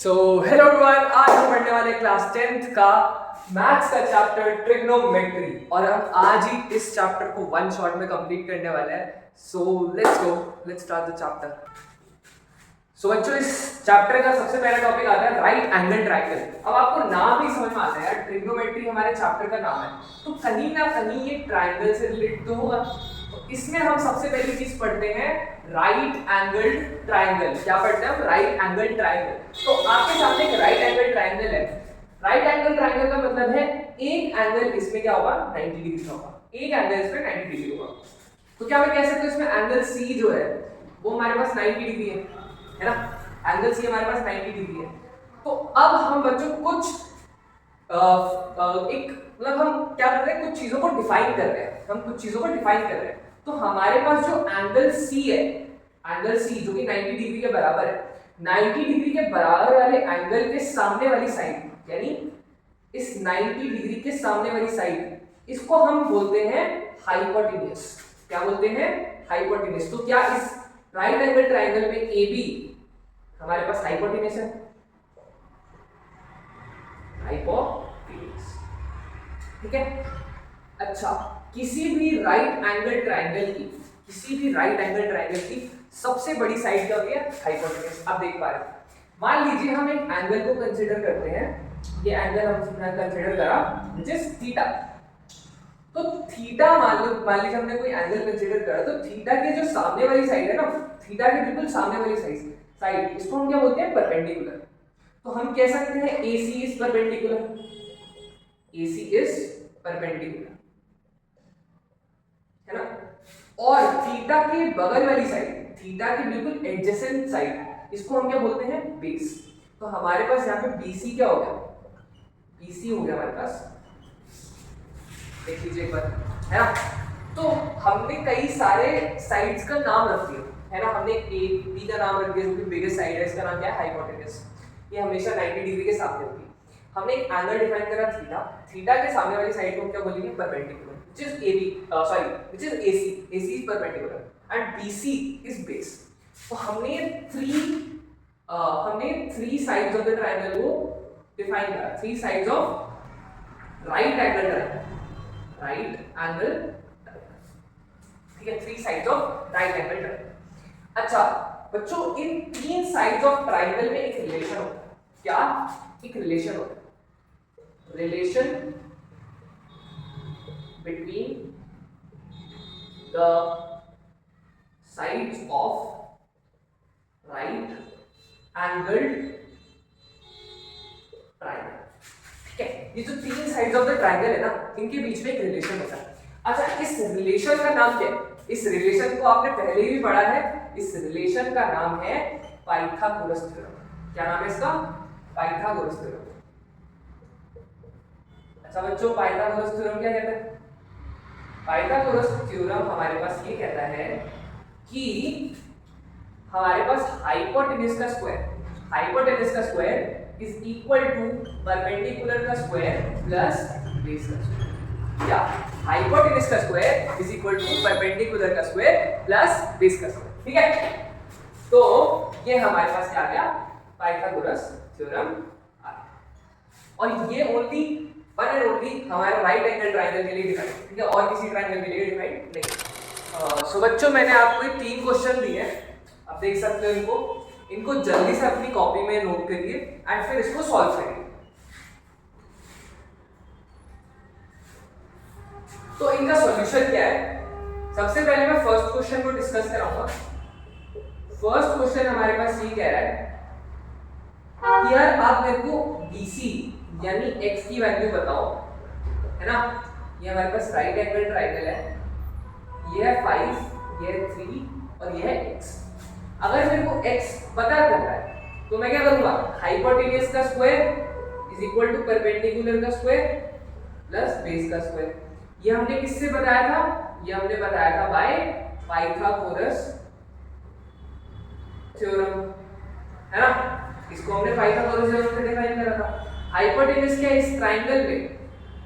So hello everyone, आज हम पढ़ने वाले क्लास 10th का मैथ्स का चैप्टर ट्रिग्नोमेट्री और हम आज ही इस चैप्टर को वन शॉट में कंप्लीट करने वाले हैं। So let's start the chapter. So बच्चों, इस चैप्टर का सबसे पहला टॉपिक आता है राइट एंगल ट्रायंगल। अब आपको नाम ही समझ में आता है यार, ट्रिग्नोमेट्री हमारे चैप्टर का नाम है, तो कहीं ना कहीं ये ट्रायंगल से रिलेटेड तो होगा। तो इसमें हम सबसे पहली चीज पढ़ते हैं राइट एंगल्ड ट्रायंगल। क्या पढ़ते हैं हम? Right angle triangle. तो आपके सामने एक राइट एंगल ट्रायंगल है। राइट एंगल ट्रायंगल का मतलब है एक एंगल इसमें क्या होगा, 90 डिग्री का होगा। एक एंगल इसमें 90 डिग्री होगा। तो क्या मैं कह सकता हूं इसमें एंगल सी जो है वो हमारे पास 90 डिग्री है ना। एंगल सी हमारे पास 90 डिग्री है। तो अब हम बच्चों कुछ एक मतलब हम क्या कर रहे हैं, कुछ चीजों को डिफाइन कर रहे हैं। हम कुछ चीजों को डिफाइन कर रहे हैं। तो हमारे पास जो एंगल सी है, एंगल सी जो कि 90 डिग्री के बराबर है, 90 डिग्री के बराबर वाले एंगल के सामने वाली साइड, यानी इस 90 डिग्री के सामने वाली साइड, इसको हम बोलते हैं हाइपोटेन्यूज। क्या बोलते हैं? हाइपोटेन्यूज। तो क्या इस राइट एंगल ट्रायंगल में AB हमारे पास हाइपोटेन्यूज है? हाइपोटेन्यूज, ठीक है। अच्छा, किसी भी राइट एंगल ट्रायंगल की सबसे बड़ी साइड क्या होती है? हाइपोटेन्यूज। अब देख पा रहे हैं, मान लीजिए हम एक एंगल को कंसीडर करते हैं। ये एंगल हमने कंसीडर करा व्हिच इज थीटा। तो थीटा मान लीजिए हमने कोई एंगल कंसीडर करा, तो थीटा के जो सामने वाली साइड है ना, थीटा के बिल्कुल सामने वाली साइड इसको हम क्या बोलते हैं? परपेंडिकुलर। तो हम कह सकते हैं AC is perpendicular. AC is perpendicular, है ना। और थीटा के बगल वाली साइड, थीटा के बिल्कुल एडजेसेंट साइड, इसको हम क्या बोलते हैं? बेस। तो हमारे पास यहाँ पे BC क्या हो गया? BC हो गया हमारे पास। देख लीजिए एक बार, है ना। तो हमने कई सारे साइड्स का नाम रख दिया, है ना। हमने AB का नाम रख दिया जो कि बिगेस्ट साइड है, इसका नाम क्या है? हाइपोटेन्यूज। ये हमेशा 90 डिग्री के सामने होती है। हमने एक एंगल डिफाइन करा थीटा, थीटा के सामने वाली साइड को हम क्या बोलेंगे? Perpendicular, which is which is AC is perpendicular and BC is base. तो हमने three sides of the triangle को डिफाइन करा, three sides of right angle triangle, ठीक है। Three sides of right angle triangle. अच्छा बच्चों, इन तीन साइड्स ऑफ ट्रायंगल में एक रिलेशन होता है। क्या? एक रिलेशन होता है। Relation between the sides of right angled triangle, ठीक है। ये जो तीन साइड्स ऑफ द ट्रायंगल है ना, इनके बीच में एक रिलेशन होता है। अच्छा, इस रिलेशन का नाम क्या है? इस रिलेशन को आपने पहले ही पढ़ा है। इस रिलेशन का नाम है पाइथागोरस थ्योरम। क्या नाम है इसका? Pythagoras theorem. अच्छा बच्चों, पाइथागोरस थ्योरम क्या कहता है? पाइथागोरस थ्योरम हमारे पास ये कहता है कि हमारे पास हाइपोटेन्यूज का square is equal to perpendicular का स्क्वायर प्लस बेस का स्क्वायर। क्या? हाइपोटेन्यूज का square is equal to perpendicular का स्क्वायर प्लस बेस का स्क्वायर, ठीक है। तो ये हमारे पास क्या आ गया? पाइथागोरस थ्योरम आ गया। और ये ओनली वन एंड ओनली हमारे राइट एंगल ट्रायंगल के लिए डिफाइंड, ठीक है, और किसी ट्रायंगल के लिए डिफाइंड नहीं। सो बच्चों, मैंने आपको ये तीन क्वेश्चन दिए हैं, आप देख सकते हो इनको जल्दी से अपनी कॉपी में नोट करिए एंड फिर इसको सॉल्व करिए। तो इनका सॉल्यूशन क्या है? सबसे पहले मैं फर्स्ट क्वेश्चन को डिस्कस कराऊंगा। फर्स्ट क्वेश्चन हमारे पास ये कह रहा है कि यार आप मेरे को BC यानी x की वैल्यू बताओ, है ना। ये हमारे पास राइट एंगल ट्रायंगल है, ये है 5, ये है 3 और ये है x। अगर मेरे को x पता करना है तो मैं क्या करूंगा? हाइपोटेन्यूज का square is equal to perpendicular का स्क्वायर प्लस बेस का स्क्वायर। ये हमने किससे बताया था? ये हमने बताया था बाय पाइथागोरस थ्योरम, है ना। इसको हमने पाइथागोरस थ्योरम से डिफाइन करा था। हाइपोटेन्यूज क्या है? इस ट्रायंगल में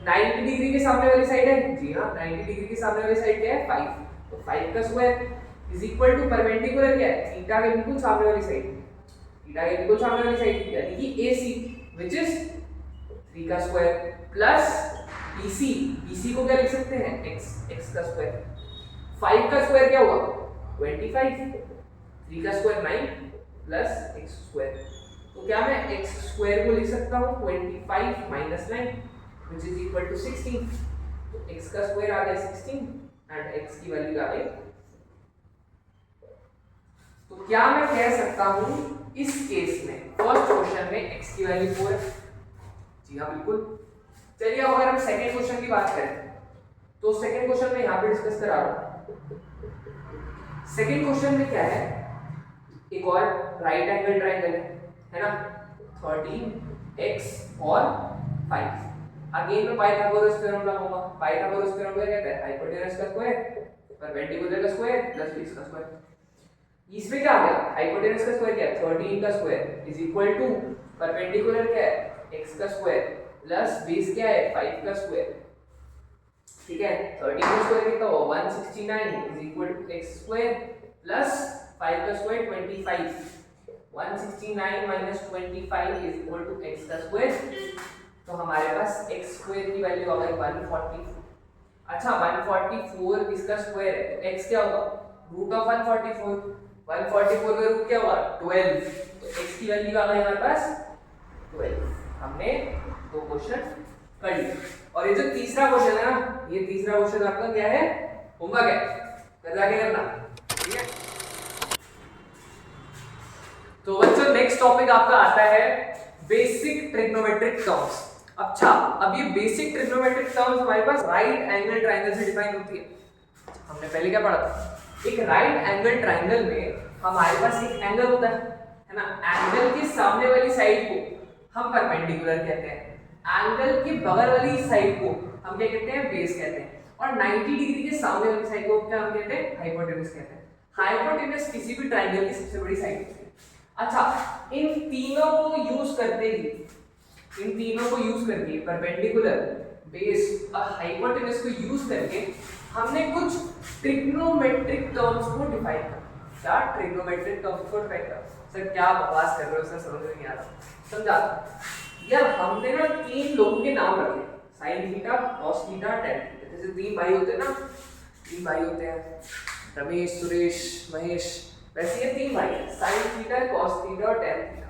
90 डिग्री के सामने वाली साइड है, जी हाँ, 90 डिग्री के सामने वाली साइड क्या है? 5। तो 5 का square is equal to perpendicular क्या है? थीटा के बिल्कुल सामने वाली साइड, थीटा के बिल्कुल सामने वाली साइड यानी कि AC व्हिच इज 3 का स्क्वायर प्लस BC को क्या लिख सकते हैं x का स्क्वायर। 5 का स्क्वायर क्या हुआ 25, 3 का स्क्वायर 9 प्लस x स्क्वायर। तो क्या मैं x स्क्वायर को लिख सकता हूँ 25 minus 9 which is equal to 16। तो x का स्क्वायर आ गया 16 एंड x की वैल्यू आ गई। तो क्या मैं कह सकता हूँ इस केस में फर्स्ट क्वेश्चन में x की वैल्यू 4 है? जी हाँ बिल्कुल। चलिए अब अगर हम सेकंड क्वेश्चन की बात करें तो सेकंड क्वेश्चन में यहाँ पे डिस्कस करा रहा हूँ। सेकंड क्वेश्चन में क्या है, एक और राइट एंगल ट्राइंगल है ना, 13x और 5। अगेन मैं पाइथागोरस थ्योरम लगाऊंगा। पाइथागोरस थ्योरम क्या कहता है, हाइपोटेनस का स्क्वायर परपेंडिकुलर का स्क्वायर प्लस बेस का स्क्वायर। इसमें क्या आ गया, हाइपोटेनस का स्क्वायर क्या है 13 का square is equal to perpendicular क्या है x का स्क्वायर प्लस बेस क्या है 5 का स्क्वायर। ठीक है, 13 का स्क्वायर कितना हुआ 169 is equal to x square plus 5 का square 25। 169 minus 25 is equal to x का स्क्वायर। तो हमारे पास x स्क्वायर की वैल्यू आ गई 144। अच्छा 144 इसका स्क्वायर है तो x क्या होगा रूट ऑफ 144। 144 का रूट क्या हुआ 12। तो x की वैल्यू आ गई हमारे पास 12। हमने दो क्वेश्चन कर लिए। और ये जो तीसरा क्वेश्चन है ना, ये तीसरा क्वेश्चन आपका क्या है, होमवर्क है, कर जाके करना। ठीक है, तो बच्चों नेक्स्ट टॉपिक आपका आता है बेसिक ट्रिग्नोमेट्रिक टर्म्स। अच्छा, अब ये बेसिक ट्रिग्नोमेट्रिक टर्म्स हमारे पास राइट एंगल ट्राइंगल से डिफाइन होती है। हमने पहले क्या पढ़ा था, एक राइट एंगल ट्राइंगल में हमारे पास एक एंगल होता है ना, एंगल के सामने वाली साइड को हम परपेंडिकुलर कहते हैं, एंगल के बगल वाली साइड को हम क्या कहते हैं बेस कहते हैं, और 90 डिग्री के सामने वाली साइड को क्या हम कहते हैं हाइपोटेनस कहते हैं। हाइपोटेनस किसी भी ट्राइंगल की सबसे बड़ी साइड होती है। अच्छा, इन तीनों को यूज करके परपेंडिकुलर बेस और हाइपोटेनस को यूज करके हमने कुछ ट्रिग्नोमेट्रिक टर्म्स को डिफाइन किया। क्या ट्रिग्नोमेट्रिक टर्म्स को डिफाइन किया? सर क्या बकवास कर रहे हो सर, समझ में नहीं आ रहा, समझा यार। हमने ना तीन लोगों के नाम रखे, sine theta cos theta tan theta. जैसे तीन भाई होते हैं ना, तीन भाई होते हैं रमेश सुरेश महेश, वैसे ये तीन भाई हैं साइन थीटा कॉस थीटा और टेन थीटा।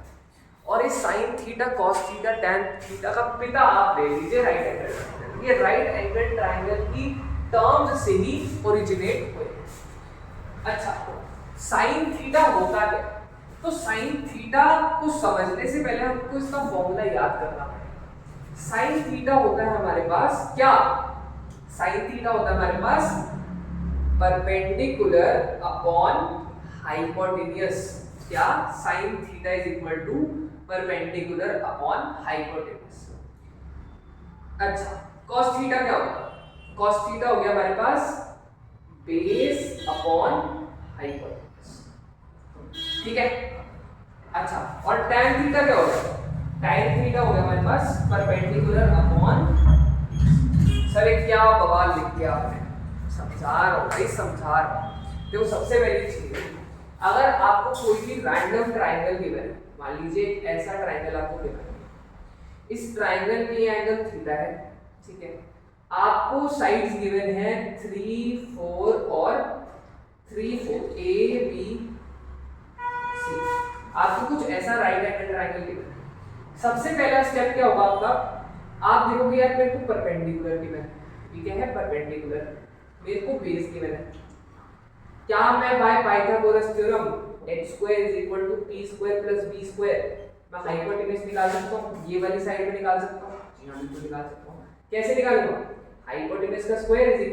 और इस sine theta cos theta tan theta का पिता आप ले लीजिए राइट एंगल ट्राइंगल। ये राइट एंगल ट्राइंगल की टर्म्स से ही ओरिजिनेट हुए। अच्छा, साइन थीटा होता क्या? तो साइन थीटा को समझने से पहले हमको इसका फॉर्मूला याद करना पड़ेगा। साइन थीटा होता है हमारे पास क्या, साइन थीटा होता है हमारे पास परपेंडिकुलर अपॉन हाइपोटेन्यूस। क्या, sine theta is equal to perpendicular upon hypotenuse. अच्छा, कॉस थीटा क्या होगा, कॉस थीटा हो गया हमारे पास बेस अपॉन हाइपोटेन्यूस। ठीक है, अच्छा, और tan थीटा क्या होगा, tan थीटा हो गया हमारे पास परपेंडिकुलर अपॉन। सर ये क्या बवाल लिख दिया आपने, समझा रहा हूं भाई, समझा रहा हूं। देखो सबसे पहली चीज, अगर आपको कोई भी रैंडम ट्राइंगल गिवन है, मान लीजिए एक ऐसा ट्राइंगल आपको गिवन है, इस ट्राइंगल में ये एंगल थीटा है, ठीक है, आपको साइड्स गिवन है 3 4 और 3 4 ए बी सी। आपको कुछ ऐसा राइट एंगल ट्राइंगल गिवन है। सबसे पहला स्टेप क्या होगा आपका, आप देखोगे यार मेरे को परपेंडिकुलर गिवन है, ठीक है, परपेंडिकुलर मेरे को बेस गिवन है। क्या मैं by Pythagoras theorem x² = p² + b² मैं हाइपोटेन्यूज निकाल सकता हूं, ये वाली साइड में निकाल सकता हूं? जी हां बिल्कुल निकाल सकता हूं। कैसे निकालूंगा, हाइपोटेन्यूज का स्क्वायर =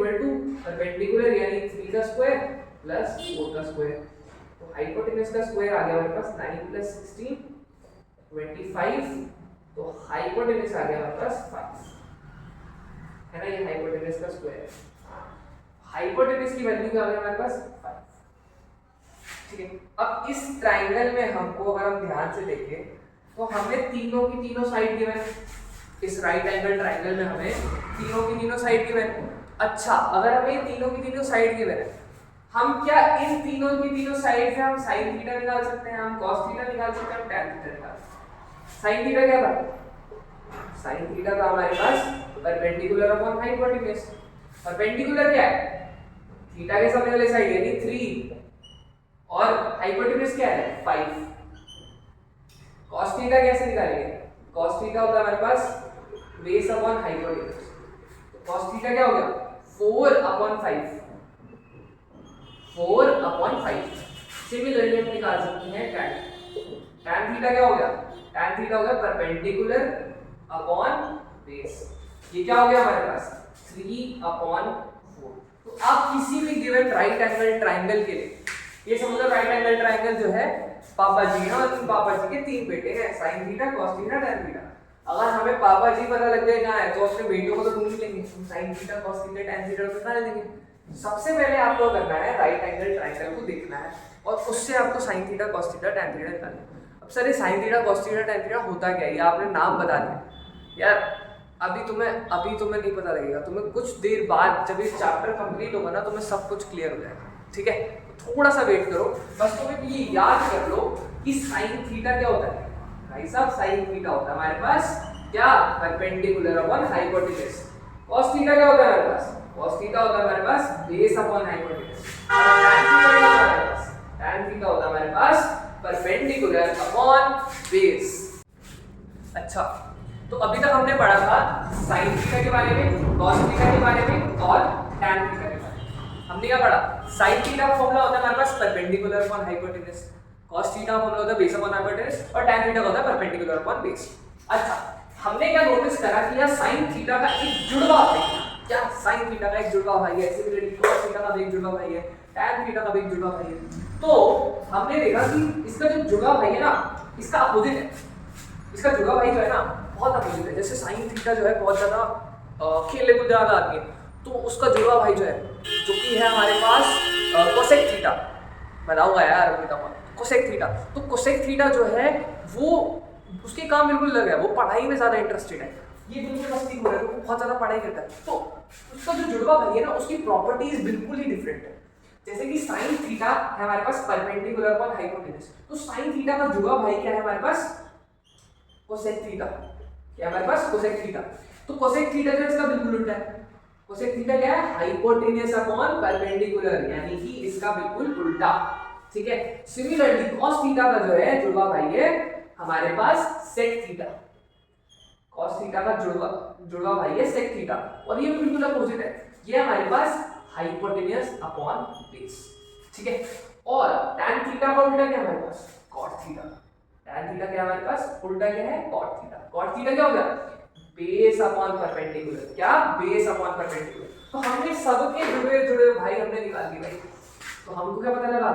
परपेंडिकुलर यानी 3 का स्क्वायर प्लस 4 का स्क्वायर। तो हाइपोटेन्यूज का स्क्वायर आ गया हमारे पास 9 + 16 25। तो हाइपोटेन्यूज आ गया हमारे पास 5 है ना, ये हाइपोटेन्यूज का स्क्वायर है। हाइपोटेन्यूज की वैल्यू क्या आ गई हमारे पास 5। ठीक है, अब इस ट्राइंगल में हमको अगर हम ध्यान से देखें तो हमें तीनों की तीनों साइड गिवन है। इस राइट एंगल ट्राइंगल में हमें तीनों की तीनों साइड गिवन है। अच्छा, अगर हमें तीनों की तीनों साइड गिवन है हम क्या इन तीनों की तीनों साइड से हम sin थीटा निकाल सकते हैं, हम cos थीटा निकाल सकते हैं, हम tan थीटा निकाल सकते हैं। sin थीटा क्या था? sin थीटा था हमारे पास परपेंडिकुलर अपॉन हाइपोटेन्यूज। परपेंडिकुलर क्या है? थीटा के सामने वाले साइड यानी 3 और हाइपोटेन्यूज क्या है 5। cos थीटा कैसे निकालेंगे? cos थीटा होता है हमारे पास बेस अपॉन हाइपोटेन्यूज। तो cos थीटा क्या हो गया 4 अपॉन 5, 4 अपॉन 5। सिमिलरली हम निकाल सकते हैं tan थीटा क्या हो गया? tan थीटा हो गया परपेंडिकुलर अपॉन बेस। ये क्या हो गया हमारे पास 3 अपॉन 4। तो आप किसी भी गिवन राइट एंगल ट्रायंगल के लिए, ये समझो राइट एंगल ट्रायंगल जो है पापा जी हैं और पापा जी के 3 बेटे हैं, sin theta cos theta tan theta. अगर हमें पापा जी पता लग जाए कहाँ है तो अपने बेटों को तो ढूंढ लेंगे, sin theta cos theta tan theta तो निकाल लेंगे। सबसे पहले आपको करना है राइट एंगल ट्रायंगल को देखना है और उससे आपको sin theta cos theta tan theta निकालना है। अब सर ये sin theta cos theta tan theta होता क्या है? ये आपने नाम बता दिया यार, अभी तुम्हें नहीं पता लगेगा, तुम्हें कुछ देर बाद जब ये चैप्टर कंप्लीट होगा ना तुम्हें सब कुछ क्लियर हो जाएगा, ठीक है? थोड़ा सा वेट करो, बस तुम्हें ये याद कर लो कि sin थीटा क्या होता है भाई साहब। sin थीटा होता है हमारे पास क्या perpendicular upon hypotenuse. cos theta क्या होता है हमारे पास? cos थीटा होता है हमारे पास बेस अपॉन हाइपोटेन्यूज। और tan थीटा होता है हमारे पास परपेंडिकुलर अपॉन बेस। अच्छा, तो अभी तक हमने पढ़ा था sin थीटा के बारे में, cos थीटा के बारे में और tan थीटा के बारे में। हमने क्या पढ़ा? sin थीटा का फॉर्मूला होता है हमारे पास perpendicular upon hypotenuse, cos theta का फॉर्मूला होता है बेस अपॉन हाइपोटेन्यूज और tan थीटा का होता है परपेंडिकुलर अपॉन बेस। अच्छा, हमने क्या नोटिस करा कि यार sin थीटा का एक जुड़वा भाई है, क्या sin थीटा का एक जुड़वा भाई है, सिमिलरली cos थीटा का भी एक जुड़वा भाई है, tan थीटा का भी एक जुड़वा भाई है। तो हमने देखा कि इसका जो जुड़वा भाई है ना इसका अपोजिट है, इसका जुड़वा भाई जो है ना बहुत अपोजिट है। जैसे sin थीटा जो है बहुत ज्यादा खेलने कूदने वाला आदमी है, तो उसका जुड़वा भाई जो है जो कि है हमारे पास कोसेक थीटा, बताऊंगा यार बेटा कोसेक थीटा। तो कोसेक थीटा जो है वो उसके काम बिल्कुल अलग है, वो पढ़ाई में ज्यादा इंटरेस्टेड है, ये बिल्कुल मस्ती हो रहा है, वो बहुत ज्यादा पढ़ाई करता है। तो उसका जो जुड़वा भाई है ना उसकी प्रॉपर्टीज बिल्कुल ही डिफरेंट है। जैसे कि sin थीटा है हमारे पास परपेंडिकुलर अपॉन हाइपोटेन्यूज, तो sin थीटा का जुड़वा भाई क्या है हमारे पास? Cosec theta. क्या हमारे पास? Cosec theta. तो कोसेक थीटा जो है इसका बिल्कुल उल्टा है। कोसेक थीटा क्या है? हाइपोटेन्यूज अपॉन परपेंडिकुलर, यानी कि इसका बिल्कुल उल्टा, ठीक है? सिमिलरली cos थीटा का जो है जुड़वा भाई है हमारे पास sec थीटा। cos थीटा का जुड़वा भाई है sec थीटा और ये बिल्कुल अपोजिट है, ये हमारे पास हाइपोटेन्यूज अपॉन बेस, ठीक है? और tan थीटा का उल्टा क्या है हमारे पास? cot theta. tan थीटा क्या हमारे पास? उल्टा क्या है? cot theta. cot थीटा क्या होगा? Base upon perpendicular. क्या? Base upon perpendicular. तो हमने सबके जुड़े भाई हमने निकाल दिए भाई। तो हमको क्या पता लगा?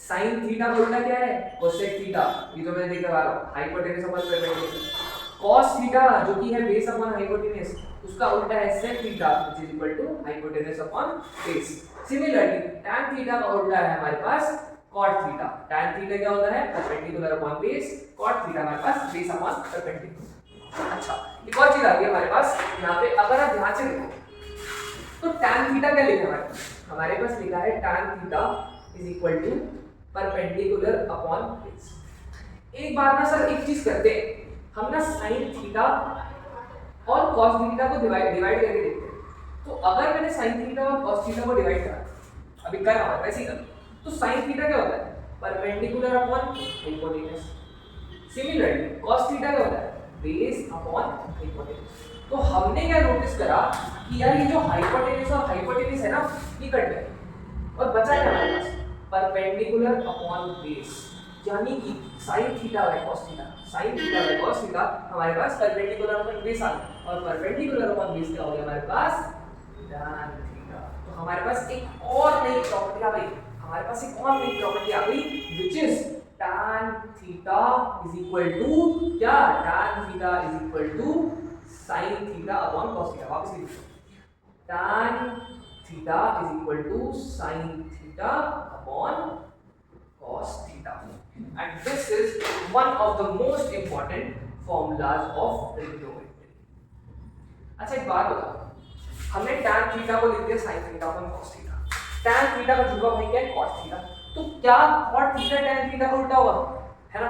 sin थीटा का उल्टा क्या है? cosec theta. ये तो मैंने दिखा रहा हूं, hypotenuse upon perpendicular. cos theta जो कि है बेस अपॉन हाइपोटेन्यूज, उसका उल्टा है sec theta which is equal to hypotenuse upon base. Similarly tan theta का उल्टा है हमारे पास cot थीटा। tan थीटा क्या होता है? Perpendicular upon base. cot theta हमारे पास बेस अपॉन परपेंडिकुलर। अच्छा, एक और चीज आ गई हमारे पास यहाँ पे, अगर आप ध्यान से देखो तो tan थीटा क्या लिखा है हमारे पास? लिखा है tan theta is equal to perpendicular upon base. एक बार ना सर एक चीज करते हैं, हम ना sin थीटा और cos थीटा को डिवाइड करके देखते हैं। तो अगर मैंने sin थीटा और cos थीटा को डिवाइड करा, अभी कर रहा हूं वैसे ही कर, तो sin थीटा क्या होता है? Perpendicular upon hypotenuse. Similarly cos theta क्या होता है? Base upon hypotenuse. तो हमने क्या नोटिस करा कि यार ये जो हाइपोटेन्यूज और हाइपोटेन्यूज है ना ये कट गए और बचा क्या हमारे पास? परपेंडिकुलर अपॉन बेस, यानी कि sin theta by cos theta, sin theta by cos theta हमारे पास परपेंडिकुलर अपॉन बेस आ गया और परपेंडिकुलर अपॉन बेस क्या हो गया हमारे पास? tan theta. तो हमारे पास एक और नई प्रॉपर्टी आ गई, हमारे पास एक और नई प्रॉपर्टी आ गई which is tan theta is equal to क्या? tan theta is equal to sin theta upon cos theta. वापस लिखो, tan theta is equal to sin theta upon cos theta, and this is one of the most important formulas of trigonometry. अच्छा एक बात बताओ, हमने tan theta को लिख दिया sin theta upon cos theta, tan theta का ध्रुवा भाई क्या है cos थीटा। तो क्या cot थीटा tan थीटा का उल्टा हुआ है ना,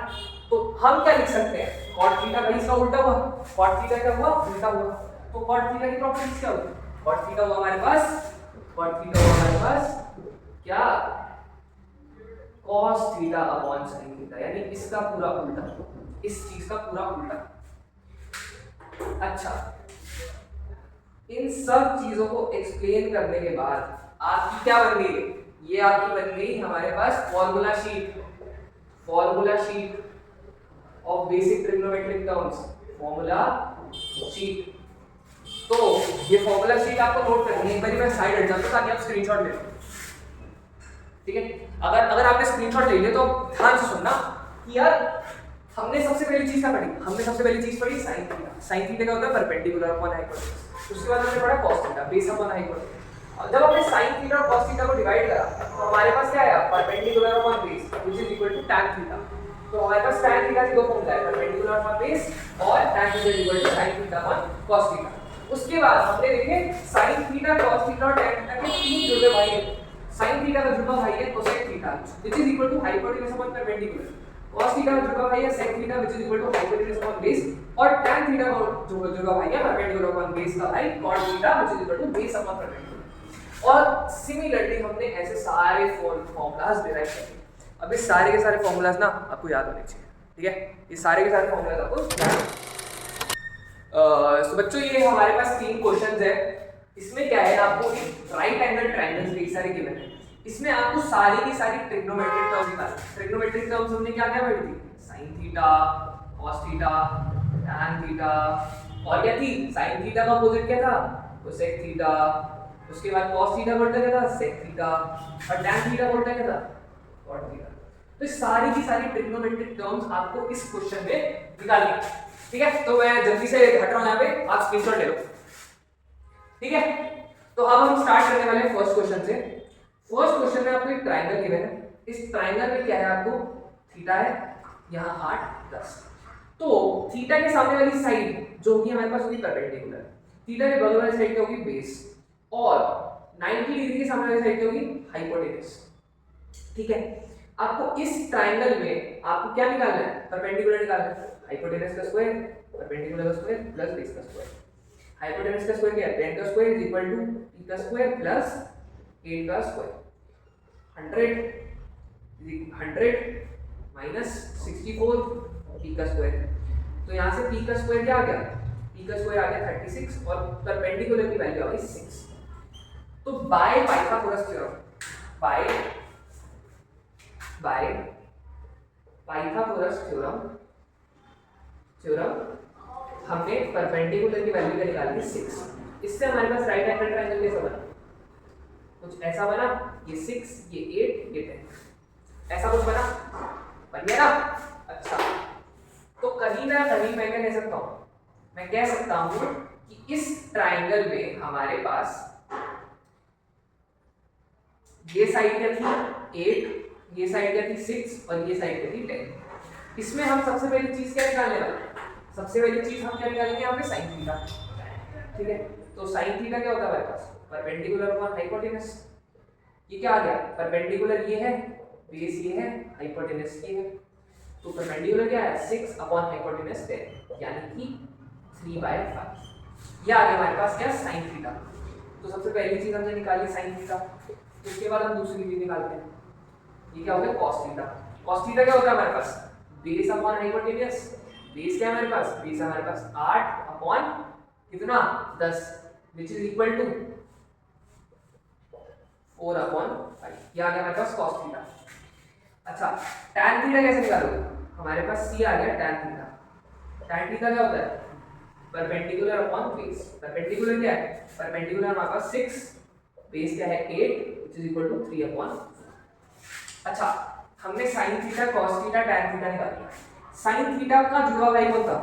तो हम क्या लिख सकते हैं cot थीटा भाई इसका उल्टा हुआ, cot थीटा क्या हुआ उल्टा हुआ, तो cot थीटा की प्रॉपर्टीज क्या होगी, cot थीटा हुआ हमारे पास, cot थीटा हुआ हमारे पास क्या cos theta upon sin theta, यानी इसका पूरा उल्टा, इस चीज का पूरा उल्टा। अच्छा, इन सब चीजों को एक्सप्लेन करने के बाद आपकी क्या बन गई, ये आपकी बन गई हमारे पास formula sheet of basic trigonometric terms, formula sheet. तो ये फॉर्मूला शीट आपको नोट करनी है, एक बार मैं साइड हट जाता हूं ताकि आप स्क्रीनशॉट ले लो, ठीक है। अगर आपने स्क्रीनशॉट ले लिया तो ध्यान से सुनना कि यार हमने सबसे पहली चीज क्या पढ़ी, हमने सबसे पहली चीज पढ़ी साइन थीटा। साइन थीटा क्या होता है, परपेंडिकुलर अपॉन हाइपोटेन्यूज। उसके बाद हमने पढ़ा cos theta, base upon hypotenuse. और जब हमने sin थीटा और cos थीटा को डिवाइड करा तो हमारे पास क्या आया, perpendicular upon base which is equal to tan theta. तो हमारे पास tan थीटा के दो फॉर्मूला है, परपेंडिकुलर अपॉन बेस और tan theta is equal to sin theta upon cos theta. उसके बाद हमने देखे sin थीटा cos थीटा और tan थीटा के तीन जुड़वे भाई हैं। sin थीटा का जुड़वा भाई है cosec theta which is equal to hypotenuse upon perpendicular. cos theta का जुड़वा भाई है sec theta which is equal to hypotenuse upon base, और tan थीटा का जुड़वा भाई है परपेंडिकुलर अपॉन बेस का भाई cot theta which is equal to base upon perpendicular. और सिमिलरली हमने ऐसे सारे फॉर्मूलाज डिराइव किए। अब इस सारे के सारे फॉर्मूलाज ना आपको याद होने चाहिए, ठीक है, ये सारे के सारे फॉर्मूलाज आपको तो बच्चों ये हमारे पास तीन क्वेश्चंस है। इसमें क्या है, आपको एक राइट एंगल ट्रायंगल के सारे गिवन है, इसमें आपको सारी की सारी ट्रिग्नोमेट्रिक टर्म्स निकालनी। ट्रिग्नोमेट्रिक टर्म्स हमने क्या क्या पढ़ी थी, sin theta, cos theta, tan theta, और क्या थी, sin थीटा का अपोजिट क्या था, cosec थीटा। उसके बाद cos थीटा का उल्टा क्या था, sec थीटा, और tan थीटा का उल्टा क्या था, cot थीटा। तो सारी की सारी ट्रिग्नोमेट्रिक टर्म्स आपको इस क्वेश्चन में निकालनी है, ठीक है। तो मैं जल्दी से हट रहा हूं, यहाँ पे आप स्क्रीनशॉट ले लो, ठीक है। तो अब हम स्टार्ट करने वाले हैं फर्स्ट क्वेश्चन से। फर्स्ट क्वेश्चन में आपको एक ट्रायंगल गिवन है, इस ट्रायंगल में क्या है, आपको थीटा है यहाँ 8 10। तो थीटा के सामने वाली साइड जो होगी हमारे पास होगी परपेंडिकुलर, थीटा के बगल वाली साइड क्या होगी बेस, और 90 डिग्री के सामने वाली साइड क्या होगी हाइपोटेन्यूज, ठीक है। आपको इस ट्रायंगल में आपको क्या निकालना है, परपेंडिकुलर निकालना है, हाइपोटेन्यूज का स्क्वायर, परपेंडिकुलर का स्क्वायर प्लस बेस का स्क्वायर। हाइपोटेन्यूज का स्क्वायर क्या है, 10 का square is equal to p का स्क्वायर प्लस 8 का स्क्वायर। 100 माइनस 64 p का स्क्वायर, तो यहाँ से p का स्क्वायर क्या आ गया, p का स्क्वायर आ गया 36 और परपेंडिकुलर की वैल्यू आ गई 6। तो by Pythagoras theorem, by Pythagoras theorem हमने परपेंडिकुलर की वैल्यू क्या निकाली 6। इससे हमारे पास राइट एंगल ट्रायंगल कैसा बना, कुछ ऐसा बना, ये 6 ये 8 ये 10, ऐसा कुछ बन गया ना। अच्छा, तो कहीं ना कहीं मैं क्या कह सकता हूँ, मैं कह सकता हूँ कि इस ट्रायंगल में हमारे पास ये साइड क्या थी 8, ये साइड क्या थी 6 और ये साइड क्या थी 10। इसमें हम सबसे पहली चीज क्या निकालने वाले, सबसे पहली चीज हम क्या निकालेंगे यहाँ पे sin थीटा, ठीक है। तो sin थीटा क्या होता है हमारे पास, परपेंडिकुलर अपॉन हाइपोटेन्यूज। ये क्या आ गया, परपेंडिकुलर ये है, बेस ये है, हाइपोटेन्यूज ये है, तो परपेंडिकुलर क्या है 6 अपॉन हाइपोटेन्यूज 10 यानी कि 3/5। ये आ गया हमारे पास क्या sin थीटा। तो सबसे पहली चीज हमने निकाली sin थीटा, उसके बाद हम दूसरी चीज निकालते हैं, ये क्या हो गया cos थीटा। cos थीटा क्या होता है हमारे पास, बेस अपॉन हाइपोटेन्यूज। बेस क्या है हमारे पास, बेस हमारे पास 8 अपॉन कितना 10 which is equal to 4 upon 5। ये आ गया हमारे पास cos थीटा। अच्छा, tan थीटा कैसे निकालोगे, हमारे पास c आ गया tan थीटा। tan थीटा क्या होता है, परपेंडिकुलर अपॉन बेस। परपेंडिकुलर क्या है, परपेंडिकुलर हमारे पास 6, बेस क्या है 8 which is equal to 3 upon. अच्छा, हमने sin theta cos theta tan theta निकाल लिया। sin थीटा का जुड़वा भाई कौन था,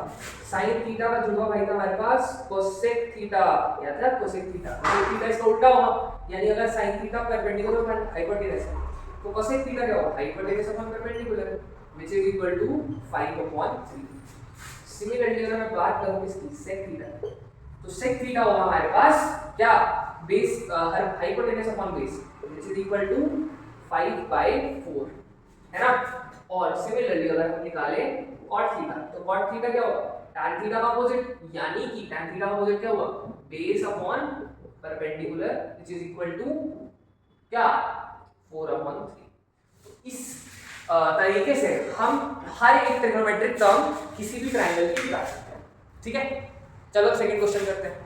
sin थीटा का जुड़वा भाई था हमारे पास cosec थीटा, याद है cosec थीटा। cosec थीटा इसका उल्टा होगा, यानी अगर sin theta perpendicular upon hypotenuse तो cosec थीटा क्या होगा, hypotenuse upon perpendicular which is equal to 5 upon 3। Similarly अगर मैं बात करूं इसकी sec थीटा, तो sec थीटा होगा हमारे पास क्या, base hypotenuse upon base which is equal to 5/4 है ना। और सिमिलरली अगर हम निकाले cot थीटा, तो cot थीटा क्या होगा, tan थीटा का अपोजिट, यानी कि tan थीटा का अपोजिट क्या हुआ, base upon perpendicular which is equal to क्या 4/3। इस तरीके से हम हर एक ट्रिग्नोमेट्रिक टर्म किसी भी ट्रायंगल की निकाल सकते हैं। ठीक है, चलो सेकंड क्वेश्चन करते हैं।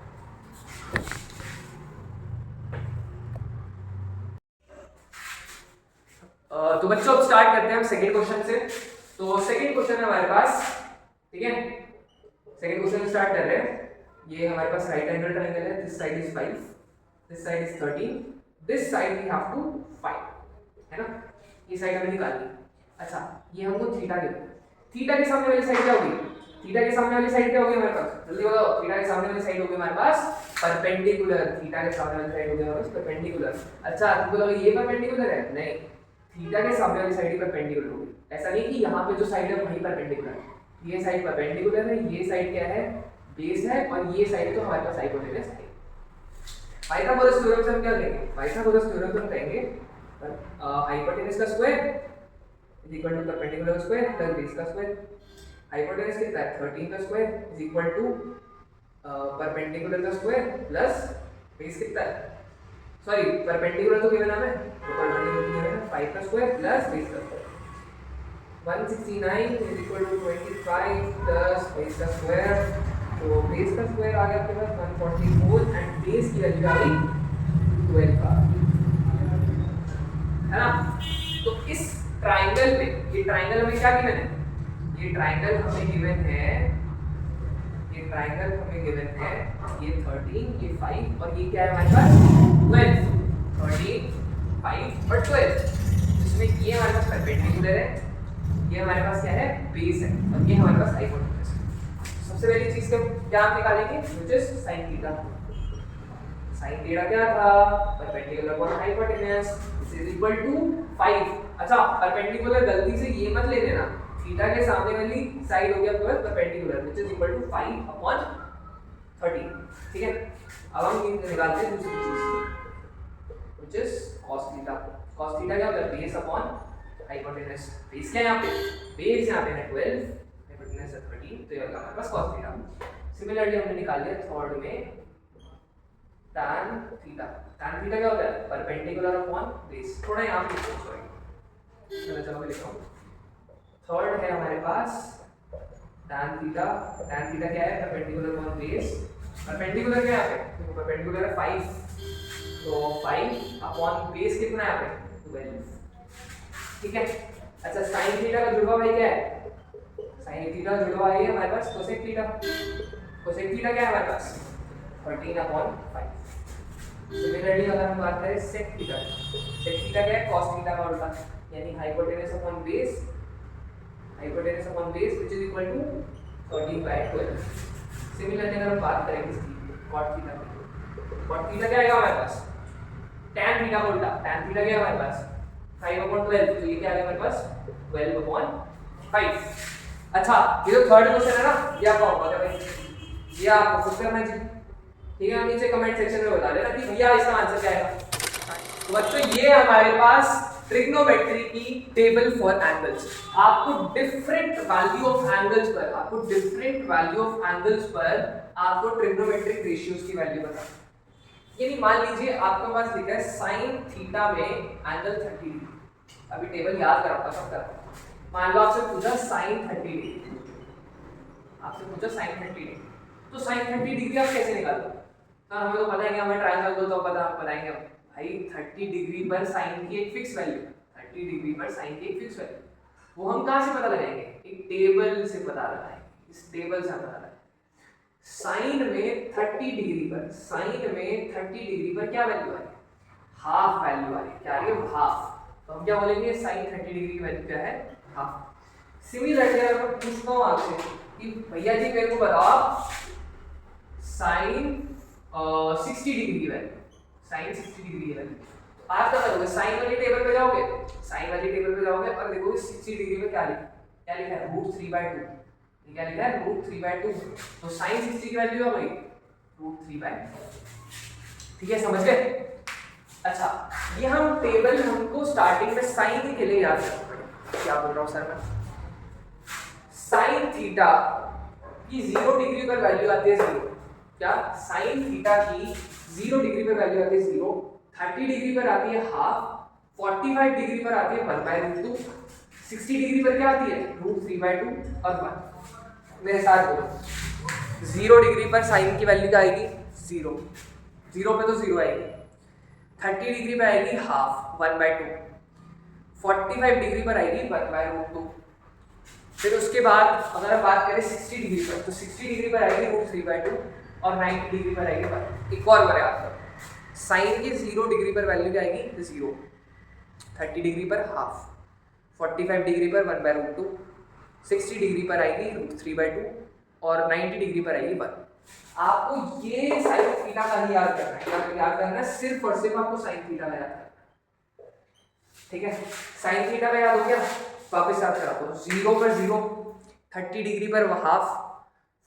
तो बच्चों अब स्टार्ट करते हैं हम सेकंड क्वेश्चन से। तो सेकंड क्वेश्चन है हमारे पास, ठीक है, सेकंड क्वेश्चन स्टार्ट कर रहे हैं। ये हमारे पास राइट एंगल ट्रायंगल है, this side is 5, this side is 13, this side we have to find, है ना। ये साइड हमें निकालनी है। अच्छा, ये हमको थीटा के, थीटा के सामने वाली साइड क्या होगी, थीटा के सामने वाली साइड क्या होगी हमारे पास, जल्दी बताओ। थीटा के सामने वाली साइड होगी हमारे पास परपेंडिकुलर, थीटा के सामने वाली साइड होगी हमारे पास परपेंडिकुलर। अच्छा, तुम बोलोगे ये परपेंडिकुलर है, नहीं, थीटा के सामने वाली साइड ही परपेंडिकुलर होगी। ऐसा नहीं कि यहाँ पे जो साइड है वही परपेंडिकुलर है, ये साइड परपेंडिकुलर है, ये साइड क्या है, बेस है, और ये साइड तो हमारे पास हाइपोटेनस है। पाइथागोरस थ्योरम से हम क्या लेंगे, पाइथागोरस थ्योरम से हम कहेंगे हाइपोटेनस का square is equal to perpendicular का स्क्वायर प्लस बेस का स्क्वायर। हाइपोटेनस कितना है, 13 का square is equal to perpendicular का स्क्वायर प्लस बेस कितना है, सॉरी परपेंडिकुलर तो गिवन है, तो परपेंडिकुलर गिवन है 5 का स्क्वायर प्लस बेस का square. 169 is equal to 25 plus base का स्क्वायर, तो बेस का स्क्वायर आ गया आपके पास 144 एंड बेस की वैल्यू आ गई 12 का, है ना। तो इस ट्रायंगल में, ये ट्रायंगल हमें क्या गिवन है, ये ट्रायंगल हमें गिवन है, ये ट्रायंगल हमें गिवन है, ये 13, ये 5 और ये क्या है हमारे पास 12, 13, 5 और 12, जिसमें ये हमारे पास परपेंडिकुलर है, ये हमारे पास क्या है बेस है, और ये हमारे पास हाइपोटेनस है। सबसे पहली चीज क्या हम निकालेंगे, which is sin theta. sin theta क्या था, perpendicular upon hypotenuse is equal to 5। अच्छा, परपेंडिकुलर गलती से ये मत ले लेना, थीटा के सामने वाली साइड हो गया आपके पास perpendicular which is equal to 5/13। ठीक है, अब हम निकालते हैं दूसरी चीज which is cos theta. cos theta क्या होता है, बेस अपॉन हाइपोटेनस। बेस क्या है यहाँ पे, बेस यहाँ पे है 12, हाइपोटेनस है 13, तो ये होगा हमारे पास cos थीटा। सिमिलरली हमने निकाल लिया थर्ड में tan थीटा। tan थीटा क्या होता है, परपेंडिकुलर अपॉन बेस। थोड़ा यहाँ पे लिखो, सॉरी चलो मैं लिख रहा हूँ। थर्ड है हमारे पास tan थीटा। tan थीटा क्या है, परपेंडिकुलर अपॉन बेस। परपेंडिकुलर क्या है यहाँ पे, तो परपेंडिकुलर है 5, तो 5 अपॉन बेस कितना है यहाँ पे 12। ठीक है, अच्छा sin थीटा का जुड़वा भाई क्या है, sin थीटा का जुड़वा है हमारे पास cosec थीटा। cosec थीटा क्या है हमारे पास 13/5। सिमिलरली अगर हम बात करें sec थीटा, sec थीटा क्या है, cos थीटा का उल्टा, यानी hypotenuse upon base, hypotenuse upon base which is equal to 13/12। Similarly अगर हम बात करें इसकी cot थीटा की, cot थीटा क्या आएगा हमारे पास, tan थीटा का उल्टा, tan थीटा क्या है हमारे पास 5/12, तो ये क्या आ गया हमारे पास 12/5। अच्छा, ये जो थर्ड क्वेश्चन है ना, ये आपका होगा क्या भाई, ये आपको खुद करना चाहिए। ठीक है, नीचे कमेंट सेक्शन में बता देना कि भैया इसका आंसर क्या है। तो बच्चों ये हमारे पास ट्रिग्नोमेट्री की टेबल फॉर एंगल्स। आपको डिफरेंट वैल्यू ऑफ एंगल्स पर, आपको डिफरेंट वैल्यू ऑफ एंगल्स पर आपको ट्रिग्नोमेट्रिक रेशियोज की वैल्यू बताना। यानी मान लीजिए आपके पास लिखा है sin थीटा में एंगल 30 डिग्री। अभी टेबल याद कराता सब करता। मान लो आपसे पूछा sin 30 डिग्री, आपसे पूछा sin 30 डिग्री, तो sin 30 डिग्री आप कैसे निकालोगे। तो हमें तो पता है कि हमें ट्रायंगल दो तो पता हम बताएंगे भाई 30 डिग्री पर sin की एक फिक्स वैल्यू, 30 डिग्री पर sin की एक फिक्स वैल्यू, वो हम कहाँ से पता लगाएंगे, एक टेबल से पता लगाएंगे। इस टेबल से हम पता लगाएंगे साइन में 30 डिग्री पर, साइन में 30 डिग्री पर क्या वैल्यू आई, हाफ वैल्यू आई। क्या आ रही है, हाफ। तो हम क्या बोलेंगे, साइन 30 डिग्री की वैल्यू क्या है, हाफ। सिमिलरली अगर मैं पूछता हूँ आपसे कि भैया जी मेरे को बताओ साइन 60 डिग्री की वैल्यू, साइन 60 डिग्री की वैल्यू, आप क्या करोगे, साइन वाली टेबल पे जाओगे, साइन वाली टेबल पे जाओगे और देखोगे 60 डिग्री में क्या लिखा, क्या लिखा है, √3/2। क्या लिखा है, √3/2। तो sin 60 की वैल्यू क्या भाई √3/4। ठीक है, समझ गए? अच्छा, ये हम टेबल हमको स्टार्टिंग में साइन के लिए याद रखना पड़ेगा। क्या बोल रहा हूँ सर मैं? साइन थीटा की 0 डिग्री पर वैल्यू आती है 0। क्या? साइन थीटा की 0 डिग्री पर वैल्यू आती है 0, 30 डिग्री पर आती है हाफ, 45 डिग्री पर आती है 1/√2, 60 डिग्री पर क्या आती है √3/2 और 1। मेरे साथ बोलो, 0 डिग्री पर साइन की वैल्यू क्या आएगी? 0। 0 पे तो 0 आएगी। 30 डिग्री पर आएगी हाफ 1/2, 45 डिग्री पर आएगी 1/√2। फिर उसके बाद अगर हम बात करें 60 डिग्री पर, तो 60 डिग्री पर आएगी √3/2 और 90 डिग्री पर आएगी 1। एक और बार याद करो, साइन की 0 डिग्री पर वैल्यू क्या आएगी? 0, 30 डिग्री पर हाफ, 45 डिग्री पर 1/√2, 60 डिग्री पर आएगी √3/2 और 90 डिग्री पर आएगी 1। आपको ये साइन थीटा का ही याद करना है। क्या याद करना है? सिर्फ और सिर्फ आपको साइन थीटा का याद करना है। ठीक है, साइन थीटा का याद हो गया। वापस याद कराता हूँ, 0 पर 0, 30 डिग्री पर हाफ,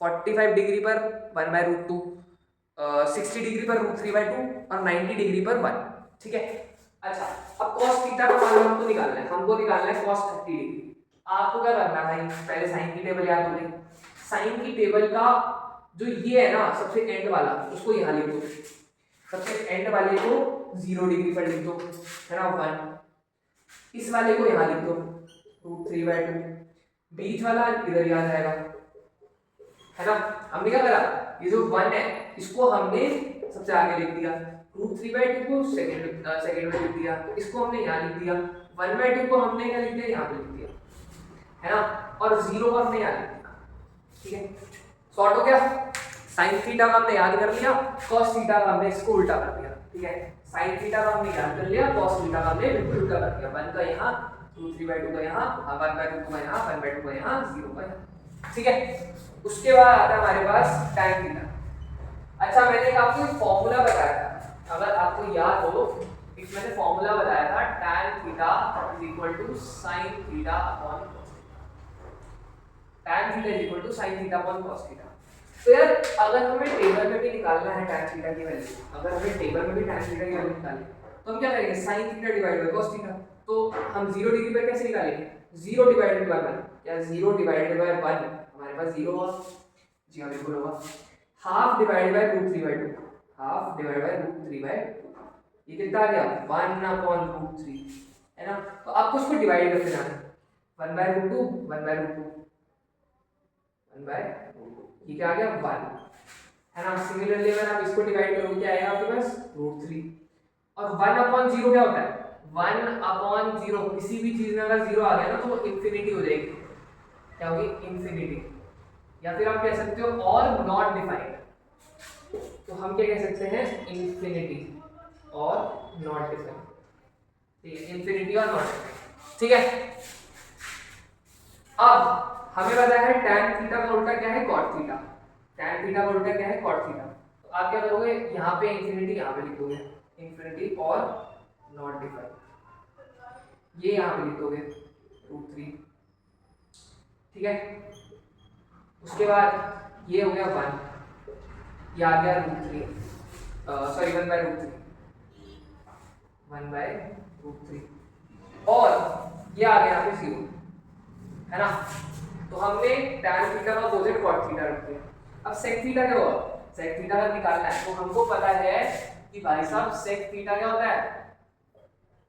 45 डिग्री पर 1/√2, 60 डिग्री पर √3/2 और 90 डिग्री पर 1। ठीक है, अच्छा अब cos थीटा का मान हमको निकालना है। हमको निकालना है cos 30 डिग्री। आपको क्या करना है? पहले साइन की टेबल याद हो गई। साइन की टेबल का जो ये है ना सबसे एंड वाला, उसको यहाँ लिख दो। सबसे एंड वाले को 0 डिग्री पर लिख दो, है ना 1। इस वाले को यहाँ लिख दो √3/2। बीच वाला इधर याद आएगा, है ना। हमने क्या करा? ये जो 1 है इसको हमने सबसे आगे लिख दिया, √3/2 को सेकंड में लिख दिया, इसको हमने यहाँ लिख दिया, 1/2 को हमने क्या लिख दिया? यहाँ पे लिख दिया, है ना। और 0 को हमने यहाँ लिख दिया। ठीक है, सॉर्ट हो गया। साइन थीटा का हमने याद कर लिया, कॉस थीटा का हमने इसको उल्टा कर दिया। ठीक है, साइन थीटा का हमने याद कर लिया, कॉस थीटा का हमने बिल्कुल उल्टा कर दिया। 1 का यहाँ, √3/2 का यहाँ, 1/2 का यहाँ, 1/2 का यहाँ, 0 का यहाँ। ठीक है, उसके बाद आता है हमारे पास tan थीटा। अच्छा, मैंने आपको एक फॉर्मूला बताया था, अगर आपको याद हो, इसमें से फॉर्मूला बताया था tan theta sin theta upon tan theta sin theta upon cos theta. तो यार अगर हमें टेबल में भी निकालना है tan थीटा की वैल्यू, अगर हमें टेबल में भी tan थीटा की वैल्यू निकालनी है, तो हम क्या करेंगे? sin theta divide by cos theta. तो हम 0 डिग्री पर कैसे निकालेंगे? 0 डिवाइडेड बाय 1, या 0 डिवाइडेड बाय 1 हमारे पास 0 होगा। जी हां, बिल्कुल होगा। Half divided by √3/2, half divided by √3/2, ये कितना आ गया? 1/√3, है ना। तो आपको इसको डिवाइड करके जाना है, 1/√2, 1/√2, 1/√2, ये क्या आ गया? 1, है ना। सिमिलरली अगर आप इसको डिवाइड करोगे क्या आएगा आपके पास? √3। और 1/0 क्या होता है? 1/0, किसी भी चीज में अगर 0 आ गया ना तो वो इंफिनिटी हो जाएगी। क्या होगी? इंफिनिटी। या फिर आप कह सकते हो और नॉट डिफाइंड। तो हम क्या कह सकते हैं? इंफिनिटी और नॉट डिफाइंड। ठीक है, इंफिनिटी और नॉट डिफाइंड। ठीक है, अब हमें पता है tan थीटा का उल्टा क्या है? cot theta. tan थीटा का उल्टा क्या है? cot theta. तो आप क्या करोगे? यहाँ पे इंफिनिटी यहाँ पे लिख दोगे, इंफिनिटी और नॉट डिफाइंड, ये यहाँ पे लिख दोगे √3। ठीक है, उसके बाद ये हो गया 1, ये आ गया √3, सॉरी 1/√3, 1/√3, और ये आ गया यहाँ पे 0, है ना। तो हमने tan थीटा का अपोजिट cot थीटा रख दिया। अब sec थीटा क्या होगा? sec थीटा अगर निकालना है तो हमको पता है कि भाई साहब sec थीटा क्या होता है?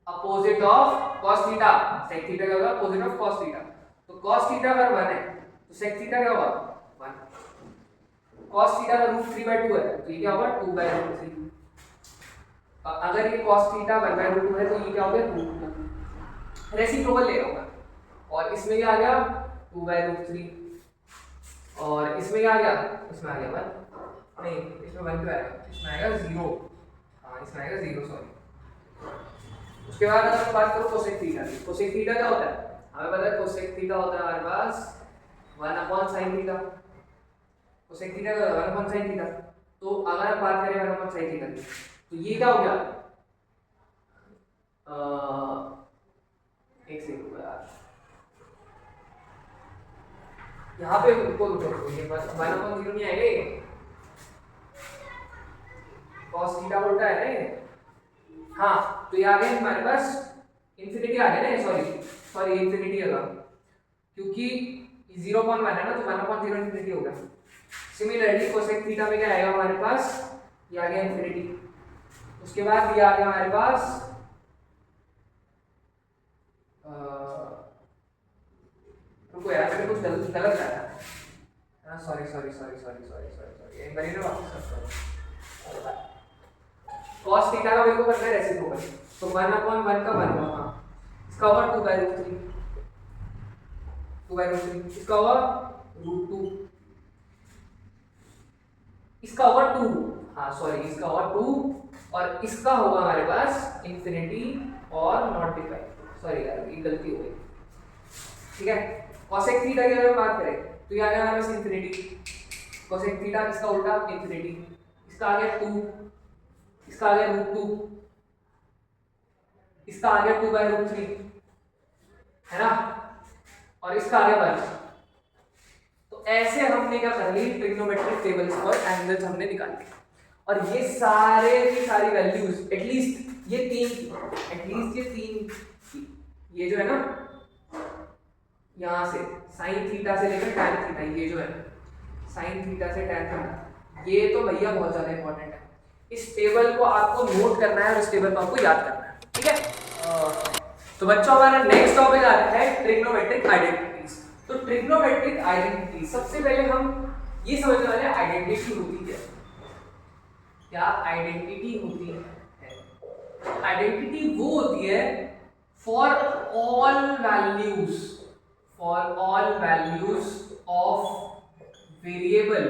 Opposite of cos theta. sec theta क्या होगा? Opposite of cos theta. तो cos थीटा अगर 1 है तो sec थीटा क्या होगा? 1। cos थीटा का √3/2 है तो ये क्या होगा? 2/√3। अगर ये cos थीटा 1/√2 है तो ये क्या हो गया? √2। रेसिप्रोकल ले रहा हूं मैं, और इसमें क्या आ गया? 2/√3, और इसमें क्या आ गया? इसमें आ गया 1, नहीं इसमें 1 क्यों आएगा? इसमें आएगा 0, हाँ इसमें आएगा 0, सॉरी। उसके बाद अगर बात करो कोसेक थीटा की, कोसेक थीटा क्या होता है? हमें पता है कोसेक थीटा होता है हमारे पास 1/sin थीटा। कोसेक थीटा का 1/sin थीटा। तो अगर हम बात करें 1/sin थीटा की, तो ये क्या हो गया? एक सेकंड यार, यहाँ पे रुको रुको रुको, ये 1/0 नहीं आएगा ये, cos थीटा का उल्टा है ना ये। हाँ तो ये आ गया हमारे पास इंफिनिटी आ गया ना, सॉरी इंफिनिटी होगा क्योंकि 0.1 है ना, तो 1/0 इंफिनिटी होगा। सिमिलरली कोसेक थीटा में क्या आएगा हमारे पास, ये आ गया इंफिनिटी। उसके बाद ये आ गया हमारे पास रुको यार मेरे कुछ गलत आया है, सॉरी एक बार ना वापस करता हूँ। cos थीटा का मेरे को करना है रेसिप्रोकल, तो 1/1 का 1 हुआ, हाँ इसका होगा 2/√3, 2/√3 इसका होगा √2, इसका होगा 2, हाँ सॉरी इसका होगा 2 और इसका होगा हमारे पास इंफिनिटी और नॉट डिफाइंड, सॉरी यार ये गलती हो गई, ठीक है। cosec थीटा की अगर बात करें तो ये आ गया हमारे पास इंफिनिटी, cosec थीटा इसका उल्टा इंफिनिटी, इसका आ गया 2, इसका आ गया √2, इसका आ गया 2/√3 है ना, और इसका आ गया 1। तो ऐसे हमने क्या कर ली, ट्रिग्नोमेट्रिक टेबल्स पर एंगल्स हमने निकाले और ये सारे की सारी वैल्यूज एटलीस्ट ये तीन ये जो है ना यहाँ से साइन थीटा से लेकर टैन थीटा, ये जो है साइन थीटा से टैन थीटा, ये तो भैया बहुत ज्यादा इंपॉर्टेंट है। इस टेबल को आपको नोट करना है और इस टेबल को आपको याद करना है, ठीक है। तो बच्चों हमारा नेक्स्ट टॉपिक आता है ट्रिग्नोमेट्रिक आइडेंटिटीज। तो ट्रिग्नोमेट्रिक आइडेंटिटी सबसे पहले हम ये समझने वाले आइडेंटिटी होती है क्या, आइडेंटिटी होती है, आइडेंटिटी वो होती है for all values of variable,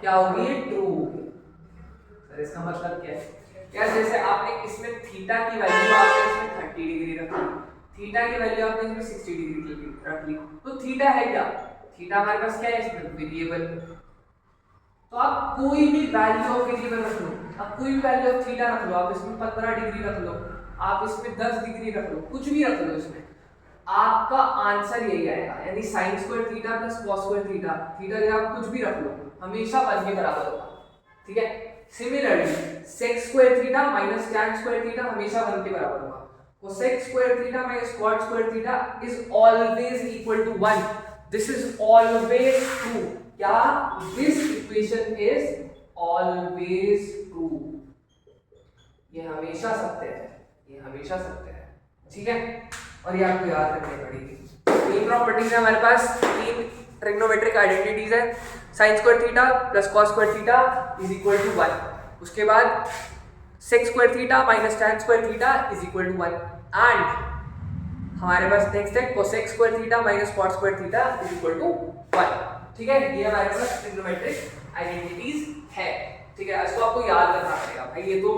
क्या होगी, ट्रू होगी। सर इसका मतलब क्या है, क्या जैसे आपने इसमें थीटा की वैल्यू आपने इसमें 30 डिग्री रख ली, थीटा की वैल्यू आपने इसमें 60 डिग्री रख ली, तो थीटा है क्या, थीटा हमारे पास क्या है इसमें वेरिएबल। तो आप कोई भी वैल्यू ऑफ वेरिएबल रख लो, आप कोई भी वैल्यू ऑफ थीटा रख लो, आप इसमें 15 डिग्री रख लो, आप इसमें 10 डिग्री रख लो, कुछ भी रख लो इसमें, आपका आंसर यही आएगा, यानी sin square theta plus cos square theta, theta जगह आप कुछ भी रख लो हमेशा 1 के बराबर होगा, ठीक है। Similarly sec square theta minus tan square theta हमेशा 1 के बराबर होगा, cosec square theta minus cot square theta is always equal to 1, this is always true, क्या this equation is always true, ये हमेशा सत्य है, ये हमेशा सत्य है, ठीक है। और ये आपको याद रखनी पड़ेगी। तीन प्रॉपर्टीज है हमारे पास, तीन ट्रिग्नोमेट्रिक आइडेंटिटीज है, sin square theta plus cos square theta is equal to 1, उसके बाद sec square theta minus tan square theta is equal to 1 and हमारे पास नेक्स्ट है cosec square theta minus cot square theta is equal to 1, ठीक है। ये हमारे पास ट्रिग्नोमेट्रिक आइडेंटिटीज है, ठीक है। इसको आपको याद रखना पड़ेगा भाई, ये तो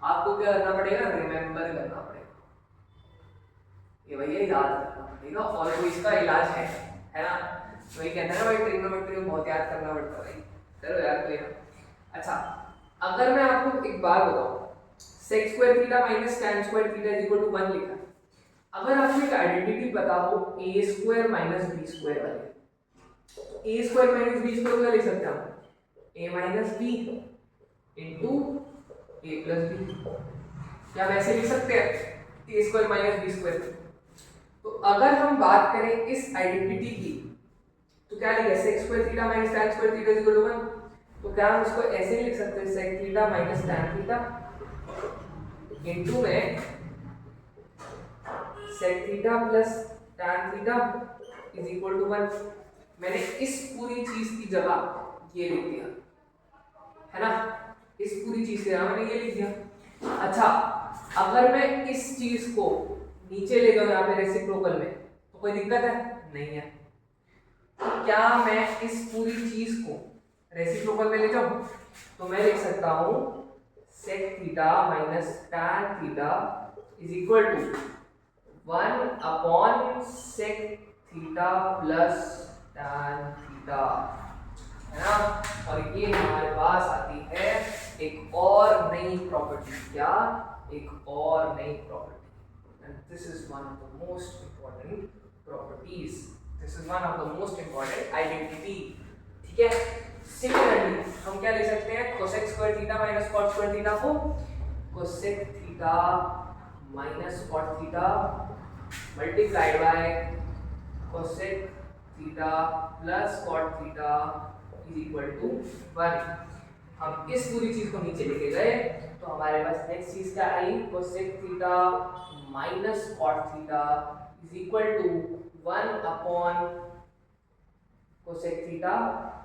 आपको क्या करना पड़ेगा, रिमेंबर करना पड़ेगा, ये भैया याद रखना पड़ेगा और कोई इसका इलाज है ना, वही कहते हैं ना भाई ट्रिग्नोमेट्री को बहुत याद करना पड़ता है भाई, चलो यार कोई ना। अच्छा अगर मैं आपको एक बात बताऊं, sec square theta minus tan square theta is equal to 1 लिखा है, अगर आपको एक आइडेंटिटी पता हो a square minus b square वाली, तो a square minus b square क्या लिख सकते हैं हम, a minus b into a plus b, क्या हम ऐसे लिख सकते हैं a square minus b square. तो अगर हम बात करें इस आइडेंटिटी की तो क्या लिखें, sec square theta minus tan square theta is equal to 1, तो क्या हम इसको ऐसे लिख सकते हैं sec theta minus tan theta into में sec theta plus tan theta is equal to 1। मैंने इस पूरी चीज की जगह ये लिख दिया है ना, इस पूरी चीज की जगह मैंने ये लिख दिया। अच्छा अगर मैं इस चीज को नीचे ले जाऊं यहाँ पे रेसिप्रोकल में तो कोई दिक्कत है, नहीं है। तो क्या मैं इस पूरी चीज को रेसिप्रोकल में ले जाऊं, तो मैं लिख सकता हूं sec theta minus tan theta is equal to 1 upon sec theta plus tan theta, है ना। और ये हमारे पास आती है एक और नई प्रॉपर्टी, क्या, एक और नई property, and this is one of the most important properties, this is one of the most important identity, ठीक है। सिमिलरली हम क्या ले सकते हैं, cosec square theta minus cot square theta को cosec theta minus cot theta multiplied by cosec theta plus cot theta is equal to 1। हम इस पूरी चीज को नीचे लेके गए तो हमारे पास नेक्स्ट चीज क्या आई, cosec theta minus cot theta is equal to 1 upon cosec theta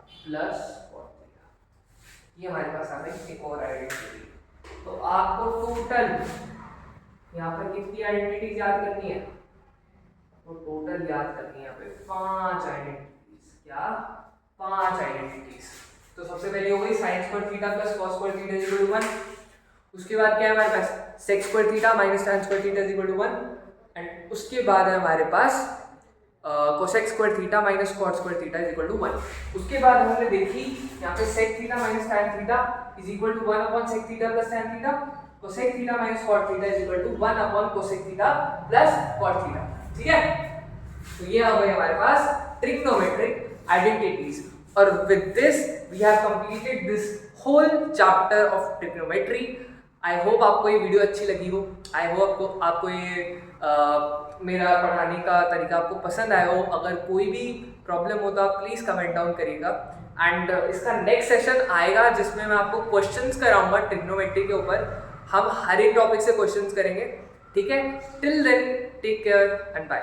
plus cot theta. ये हमारे पास आ गई एक और आइडेंटिटी। तो आपको टोटल यहाँ पर कितनी आइडेंटिटीज याद करनी है, तो टोटल याद करनी है यहाँ पे 5 आइडेंटिटीज। क्या 5 आइडेंटिटीज। तो सबसे पहले हो गई sine square theta plus cos square theta is equal to 1। उसके बाद क्या है हमारे पास sec square theta minus tan square theta is equal to 1। And उसके बाद है हमारे पास cosec square theta minus cot square theta is equal to 1। उसके बाद हमने देखी यहाँ पे sec theta minus tan theta is equal to 1 upon sec theta plus tan theta. Cosec theta minus cot theta is equal to 1 upon cosec theta plus cot theta. ठीक है, तो ये आ गई हमारे पास ट्रिग्नोमेट्रिक आइडेंटिटीज। और with this we have completed this whole chapter of trigonometry. I hope आपको ये वीडियो अच्छी लगी हो। आई होप आपको ये मेरा पढ़ाने का तरीका आपको पसंद आया हो। अगर कोई भी प्रॉब्लम हो तो आप प्लीज़ कमेंट डाउन करिएगा। एंड इसका नेक्स्ट सेशन आएगा जिसमें मैं आपको क्वेश्चंस कराऊंगा ट्रिग्नोमेट्री के ऊपर। हम हर एक टॉपिक से क्वेश्चंस करेंगे। ठीक है, till then take care and bye.